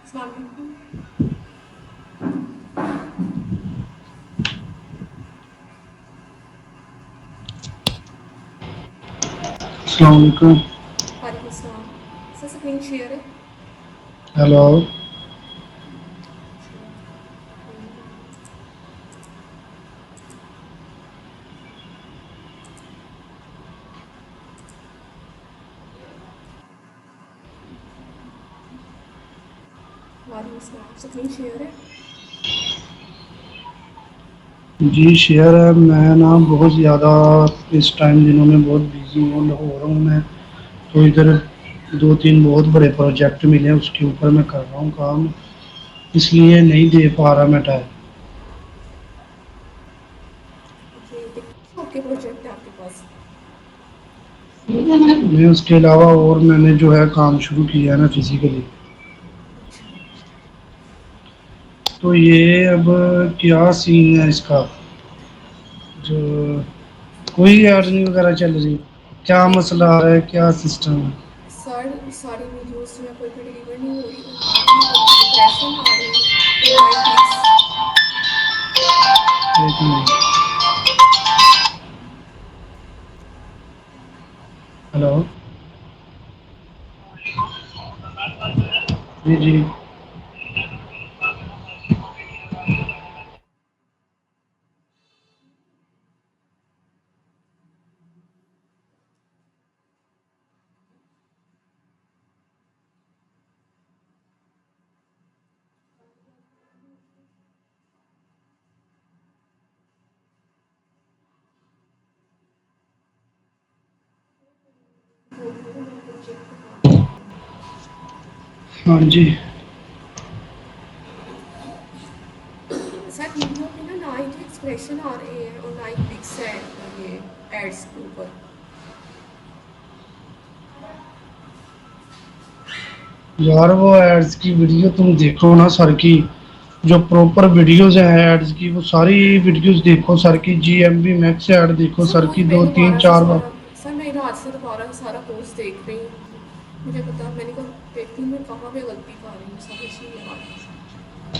अस्सलाम वालेकुम। अस्सलाम वालेकुम। वालेकुम सलाम। सर स्क्रीन शेयर है। हेलो। वालेकुम सलाम। स्क्रीन शेयर है। जी शेयर है। मैं ना बहुत ज़्यादा इस टाइम दिनों में बहुत बिजी हो रहा हूँ मैं। तो इधर दो तीन बहुत बड़े प्रोजेक्ट मिले हैं, उसके ऊपर मैं कर रहा हूँ काम, इसलिए नहीं दे पा रहा मैं टाइम। ओके, टिकटॉक के प्रोजेक्ट है आपके पास? मैं उसके अलावा और मैंने जो है काम शुरू किया है ना फिजिकली। अच्छा। तो ये अब क्या सीन है इसका, जो कोई अर्निंग वगैरह चल रही, क्या नहीं मसला आ रहा है, क्या सिस्टम है? सर, सारी वीडियोस जो है कोई पे डिलीवर नहीं हो रही, और आ भी नहीं रही, डिप्रेशन आ रहे हैं और ना ही क्लिक्स। एक मिनट। हेलो। जी जी। बोल रही हूँ मैं प्रोजेक्ट पे काम कर रही हूँ। हाँ जी। सर वीडियो पे ना ही तो एक्सप्रेशन आ रहे हैं और ना ही क्लिक्स है ये एड्स के ऊपर। यार वो एड्स की वीडियो तुम देखो ना सर की, जो प्रॉपर वीडियोस हैं एड्स की, वो सारी वीडियोस देखो सर की, GMB मैक्स ऐड देखो सर सर वही की, मैं दो तीन दोबारा से चार बार। सारा सर मैं रात से दोबारा से सारा कोर्स देख रही हूँ। मुझे पता, मैंने कहा देखती हूँ मैं कहाँ पे गलती कर रही हूँ, समझ नहीं आ रही।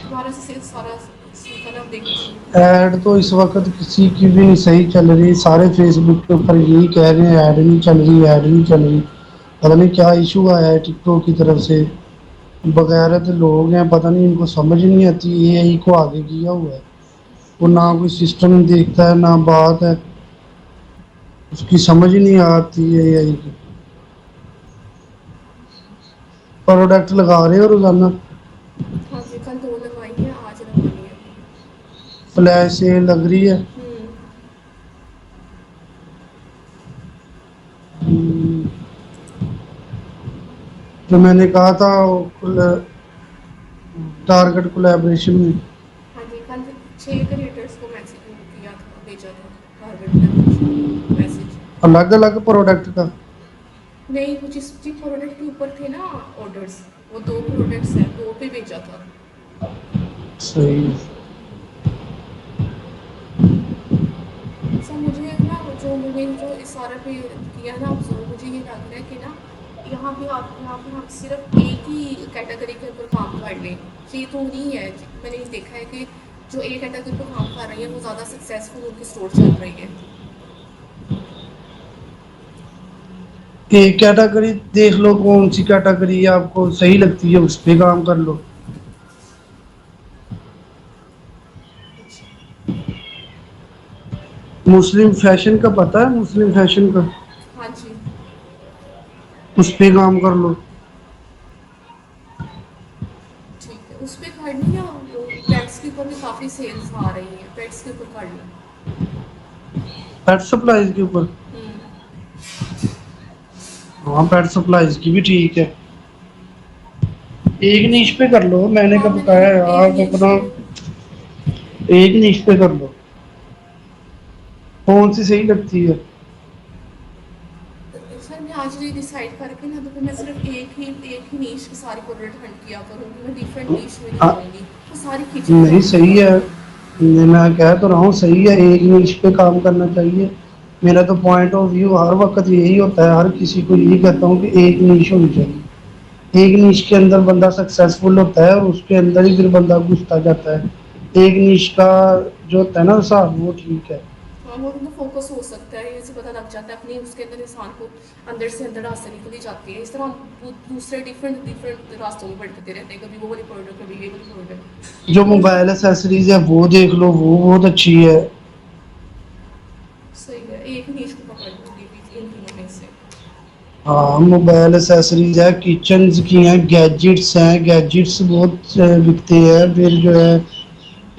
दोबारा से सारा सीखना देखना शुरू किया है। ऐड तो इस वक्त किसी की भी नहीं सही चल रही, सारे फेसबुक के ऊपर यही कह रहे हैं ऐड नहीं चल रही, ऐड नहीं चल रही। पता नहीं क्या इशू आया है टिकटॉक की तरफ से। बगैरत लोग हैं, पता नहीं इनको समझ नहीं आती, AI को आगे किया हुआ है। वो ना कोई सिस्टम देखता है ना बात है, उसकी समझ ही नहीं आती है AI की। प्रोडक्ट लगा रहे हो रोजाना? हाँ जी, कल 2 लगवाई हैं, आज लगानी है अभी। फ्लैश सेल लग रही है। हम्म। जो मैंने कहा था टारगेट कोलैबोरेशन में। हाँ जी, कल 6 क्रिएटर्स को मैसेज किया था, भेजा था टारगेट कोलैबोरेशन का मैसेज। अलग अलग प्रोडक्ट का। नहीं, वो जिस जिस प्रोडक्ट के ऊपर थे ना ऑर्डर्स, वो 2 प्रोडक्ट्स हैं, 2 पे भेजा था। सही है। सर मुझे ना जो मैंने जो इस सारा पे किया ना ऑब्जर्व, मुझे ये लग रहा है कि ना यहाँ पे हम सिर्फ एक ही कैटेगरी के ऊपर काम कर लें, ये तो नहीं है। मैंने ये देखा है कि जो एक कैटेगरी पर काम कर रही है वो ज़्यादा सक्सेसफुल उनकी स्टोर चल रही है। एक कैटेगरी देख लो, कौन सी कैटेगरी आपको सही लगती है उस पे काम कर लो। अच्छा। मुस्लिम फैशन का पता है? मुस्लिम फैशन का, हाँ जी। उस पे काम कर लो। ठीक है, उस पर कर ली, या वो पेट्स के ऊपर भी काफ़ी सेल्स आ रही हैं, पेट्स के ऊपर कर ली। पेट सप्लाईज के ऊपर। हाँ पेट सप्लाईज की भी ठीक है। एक नीश अच्छा। पे कर लो, मैंने हाँ, कब मैंने कहा है एक आप नीश अपना। पे। एक नीश पे कर लो, कौन सी सही लगती है? सर मैं आज ये डिसाइड करके ना, तो फिर मैं सिर्फ एक ही नीश की सारी प्रोडक्ट हंट किया करूँगी, मैं डिफरेंट नीश में नहीं आ, जाऊँगी। वो सारी खिचड़ी नहीं जाऊँगी सही है। फिर। मैं कह तो रहा हूँ सही है, एक नीश पे काम करना चाहिए। मेरा तो पॉइंट ऑफ व्यू हर वक्त यही होता है, हर किसी को यही कहता हूँ कि एक नीश होनी चाहिए। एक नीश के अंदर बंदा सक्सेसफुल होता है और उसके अंदर ही फिर बंदा घुसता जाता है। एक नीश का जो होता है ना हिसाब, वो ठीक है। हाँ, वो मतलब फोकस हो सकता है, इसे पता लग जाता है अपनी, उसके अंदर इंसान को अंदर से अंदर रास्ते निकली जाती है। इस तरह हम दूसरे डिफरेंट डिफरेंट रास्तों में भटकते रहते हैं, कभी वो वाली प्रोडक्ट, कभी ये वाली जो प्रोडक्ट। और जो मोबाइल एसेसरीज है वो देख लो, वो बहुत अच्छी है। सही है, एक नीच को पकड़ लूंगी इन तीनों में से। हाँ, मोबाइल एसेसरीज है, किचन की हैं, गैजेट्स हैं, गैजेट्स बहुत बिकते हैं। फिर जो है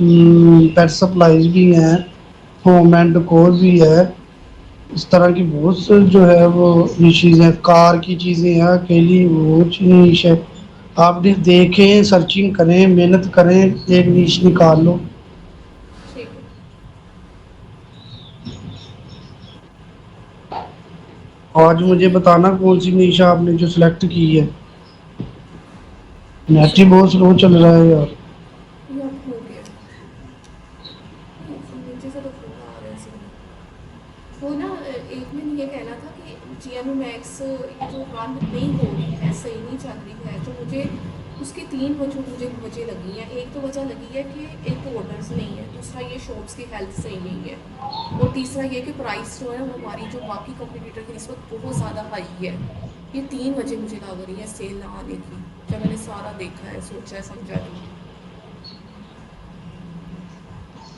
पेट सप्लाईज भी हैं, होम एंड डेकोर भी है। इस तरह की बहुत से जो है वो निशीज हैं। कार की चीजें हैं अकेली, वो निश है। आप भी देखें, सर्चिंग करें, मेहनत करें, एक निश निकाल लो। ठीक है। आज सर मुझे ये बताना कौन सी निशा आपने जो सिलेक्ट की है। नेट ही अच्छा, बहुत स्लो चल रहा है यार। ये अब हो गया। नीचे से तो फूल आ रहे हैं सीधे। वो ना एक में ये कहना था कि GMU मैक्स ये जो रन नहीं हो रही है, सही नहीं चल रही है, तो मुझे उसकी तीन वजह लगी हैं। एक तो वजह लगी है कि एक तो ऑर्डर्स नहीं है, दूसरा ये शॉप्स की हेल्थ सही नहीं है, और तीसरा ये कि प्राइस जो है वो हमारी जो बाकी कंपटीटर की इस वक्त बहुत ज़्यादा हाई है। ये तीन वजह मुझे लग रही है सेल ना आने की, जब मैंने सारा देखा है, सोचा है, समझा है तो।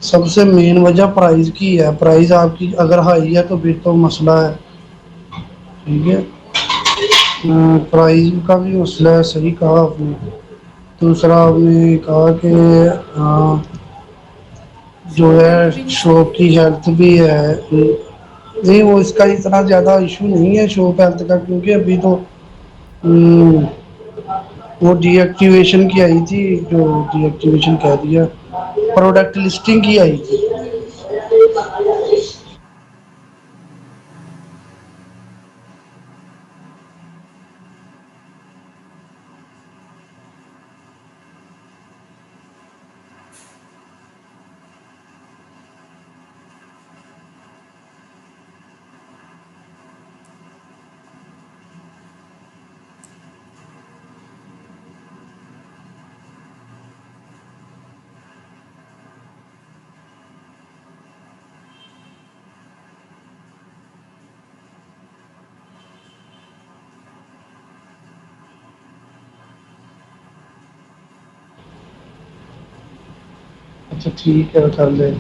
सबसे मेन वजह प्राइस की है। प्राइस आपकी अगर हाई है तो फिर तो मसला है। ठीक है। प्राइस का भी मसला है, सही कहा आपने। दूसरा आपने कहा कि जो शॉप हेल्थ है भी नहीं सही शॉप है। की हेल्थ भी है। नहीं, वो इसका इतना ज़्यादा इशू नहीं है शॉप हेल्थ का, क्योंकि अभी तो हम्म, वो डीएक्टिवेशन की आई थी। जो डीएक्टिवेशन कह दिया, प्रोडक्ट लिस्टिंग की आई थी। अच्छा ठीक है, कर ले,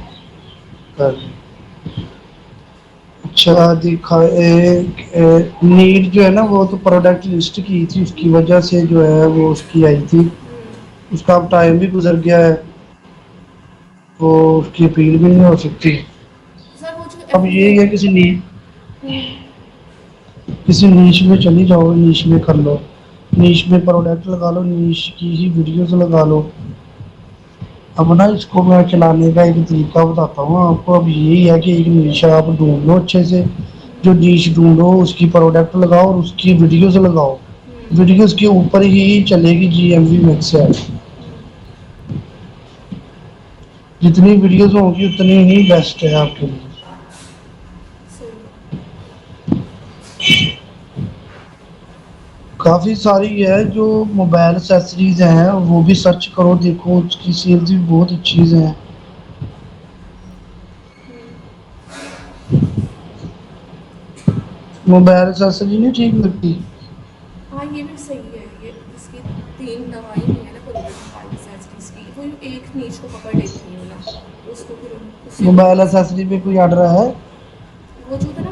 कर ले। अच्छा दिखा नीड जो है ना, वो तो प्रोडक्ट लिस्ट की थी, उसकी वजह से जो है वो उसकी आई थी। उसका अब टाइम भी गुजर गया है, तो उसकी अपील भी नहीं हो सकती। सर वो जो अब ये है एफिलिएट। किसी नीश में चली जाओ, नीश में कर लो, नीश में प्रोडक्ट लगा लो, नीश की ही वीडियोस लगा लो। अब ना इसको मैं चलाने का एक तरीका बताता हूँ आपको। अब यही है कि एक नीश आप ढूंढ लो अच्छे से। जो नीश ढूंढो उसकी प्रोडक्ट लगाओ और उसकी वीडियोस लगाओ। वीडियोस के ऊपर ही चलेगी जीएमवी मैक्स ऐड। जितनी वीडियोस होंगी उतनी ही बेस्ट है आपके लिए। सही है। काफ़ी सारी है जो मोबाइल एक्सेसरीज हैं, वो भी सर्च करो, देखो उसकी सेल्स भी बहुत अच्छी हैं। मोबाइल एक्सेसरी नहीं ठीक लगती। हाँ, ये भी सही है, ये इसकी तीन लगाई हुई है ना प्रोडक्ट मोबाइल एसेसरीज की, वो एक नीच को पकड़ लेती हूँ ना, उसको फिर उसी को मोबाइल फोकस एक्सेसरी करती पे हूँ। कोई ऑर्डर है? वो जो था ना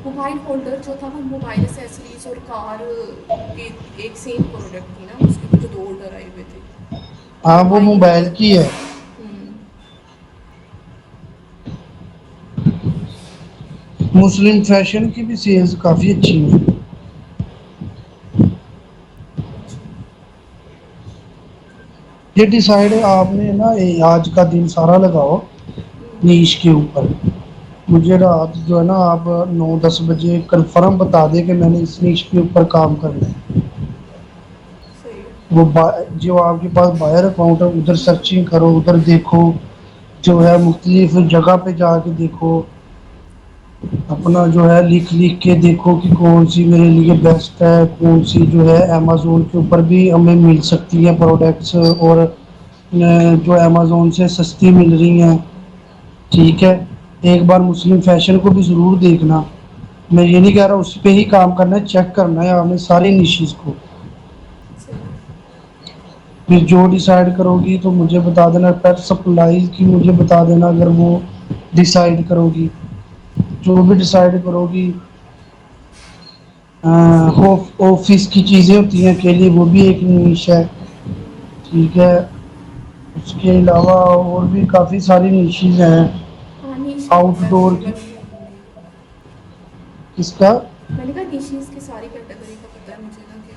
मोबाइल होल्डर जो था, वो मोबाइल एसेसरीज और कार के एक सेम प्रोडक्ट थी ना, उसके मुझे दो ऑर्डर आए हुए थे। हाँ, वो मोबाइल मोबाइल होल्डर। की है। हम्म। मुस्लिम फैशन की भी सेल्स काफ़ी अच्छी है। अच्छा। ये डिसाइड आपने ना, आज का दिन सारा लगाओ नीश के ऊपर। मुझे रात जो है ना, आप 9-10 बजे कंफर्म बता दें कि मैंने इस नीश के ऊपर काम करना है। सही है। वो जो आपके पास बायर अकाउंट है उधर सर्चिंग करो, उधर देखो, जो है मुख्तलिफ जगह पे जाके देखो। अपना जो है लिख लिख के देखो कि कौन सी मेरे लिए बेस्ट है, कौन सी जो है अमेजोन के ऊपर भी हमें मिल सकती है प्रोडक्ट्स, और जो अमेजोन से सस्ती मिल रही हैं। ठीक है, एक बार मुस्लिम फैशन को भी ज़रूर देखना। मैं ये नहीं कह रहा उस पे ही काम करना है, चेक करना है आपने सारी निशीज को। सही। फिर जो डिसाइड करोगी तो मुझे बता देना, पेट सप्लाई की मुझे बता देना अगर वो डिसाइड करोगी, जो भी डिसाइड करोगी। ऑफिस की चीज़ें होती हैं के लिए, वो भी एक निश है। ठीक है, उसके अलावा और भी काफ़ी सारी निशीज हैं। हाँ, नीश का पता है आउटडोर मुझे, की, मैंने किसका? मैंने कहा निशीज की सारी कैटेगरी का पता है मुझे ना, कि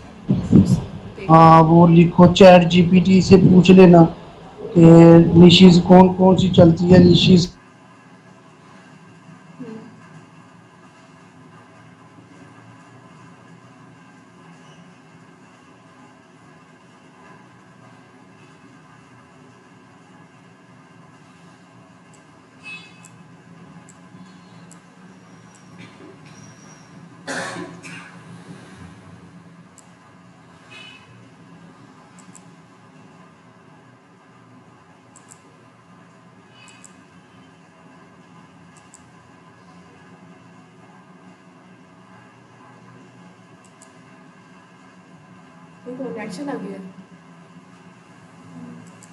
देख हाँ, लूँगी। वो लिखो, चैट जीपीटी से पूछ लेना कि निशीज कौन कौन सी चलती है, निशीज। हम्म। देखो नेट चला गया है।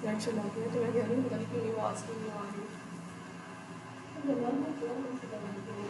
नेट चला गया तो मैं कह रही हूँ पता नहीं क्यों आवाज़ क्यों नहीं आ रही। तो लगा मैं क्या कैसे करूँगी।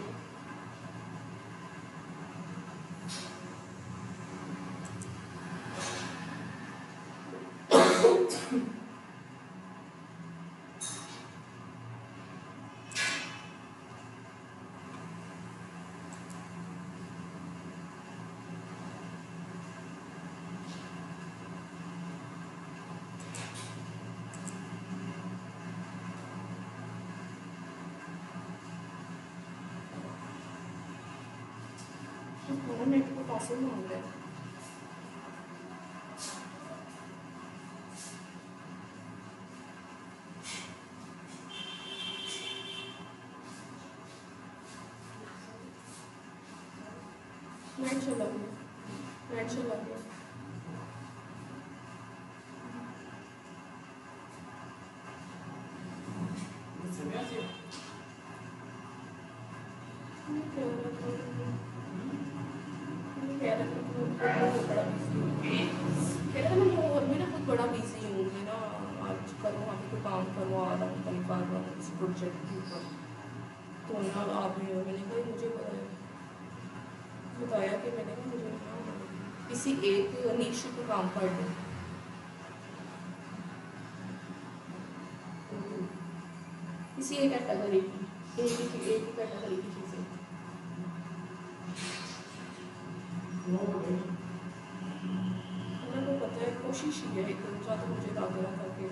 हमारा नेट को पासवर्ड मांग रहा है। नेट चला गया, नेट चला गया। मैं कह रहा था मैं कह रहा था कि मैं बहुत बड़ा बिजी हूँ। कह रहा था मैं ना बहुत बड़ा बिजी हूँ, मैं ना आज करूँ अभी कोई काम करवा रहा हूँ, कल कर रहा हूँ इस प्रोजेक्ट के ऊपर। तो ना आप मैंने कहा मुझे बताया कि मैंने कहा मुझे ना किसी एक नीश पे काम कर लूँ, किसी एक कैटेगरी की, एक ही कैटेगरी की चीज़ें। मेरे को पता है, कोशिश ही है एक ज़्यादा मुझे लग रहा था कि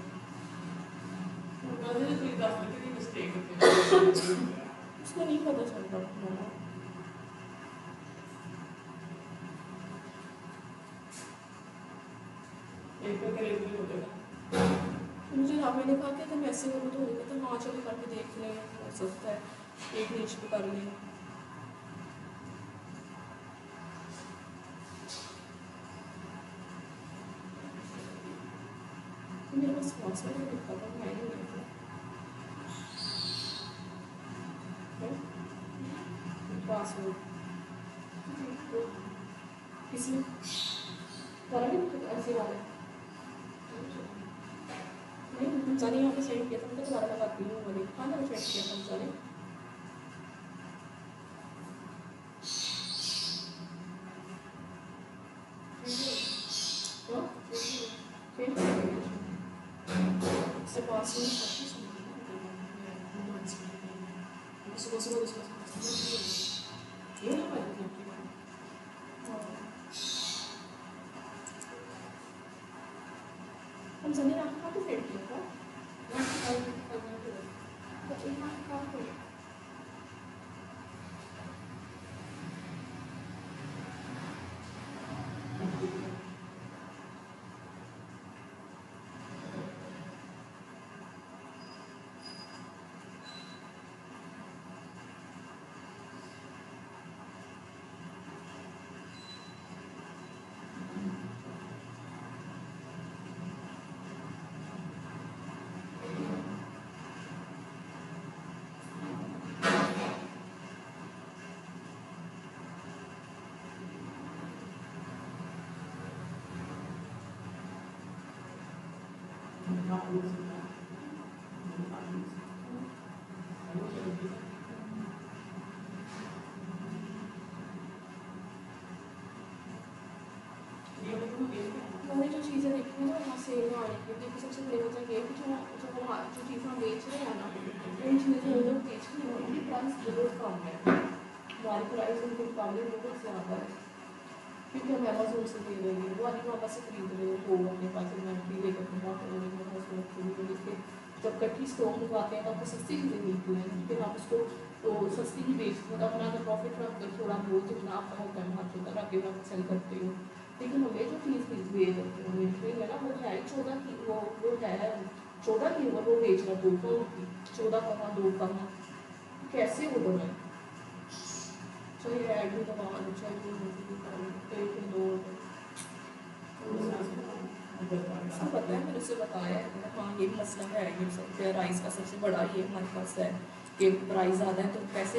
उसको नहीं पता चलता मम्मा। मुझे हाँ मैंने कहा कि अगर मैं ऐसे करूँ तो होगा, तो हाँ चलो करके देख लें, हो सकता है एक नीच पे कर लें। मेरे पास पासवर्ड नहीं पता, मैं नहीं देखा पासवर्ड किसी करा नहीं तो ऐसे वाला नहीं, हमजा ने यहाँ पे सेंड किया था, मैं तो दोबारा लगाती हूँ। मैंने कहा था सेंड किया था हमजा ने। हाँ सेंड इससे पासवर्ड सुबह सुबह ये ना पाएगी आपकी बात। हमजा ने यहाँ कहाँ पे सेंड किया था? तो यहाँ कहाँ पे? मैंने जो चीज़ें देखी है ना वहाँ सेल में आने की, देखो सबसे बड़ी वजह ये है कि जो चीज़ें हम बेच रहे हैं ना, उन चीज़ें जो लोग बेच रहे हैं उनकी प्राइस जरूर कम है, हमारी प्राइस उनके मुकाबले बहुत ज़्यादा है, क्योंकि हम अमेजोन से ले रहे हैं, वो अलीबाबा से खरीद रहे हो अपने पास इन्वेंट्री लेकर अपने पास इसके जब कट्ठी स्टॉक मंगवाते हैं तो आपको सस्ती चीज़ें मिलती हैं, फिर आप उसको तो सस्ती ही बेचते हो, तो अपना अगर प्रॉफिट रखकर थोड़ा बहुत जितना आपका होता है वहाँ तक आगे आप सेल करते हो, लेकिन हमें जो चीज़ बेच रही है ना वो है 14 की, वो है 14 की और वो बेच रहा 2 करोड़ की, 14 कहाँ 2 कहाँ, कैसे होगा मैं चाहे ऐड भी दबा दो चाहे उसको पता है, मैंने उसे बताया है हाँ ये मसला है, ये सब राइस का सबसे बड़ा ये हमारे पास है कि प्राइस ज़्यादा है तो कैसे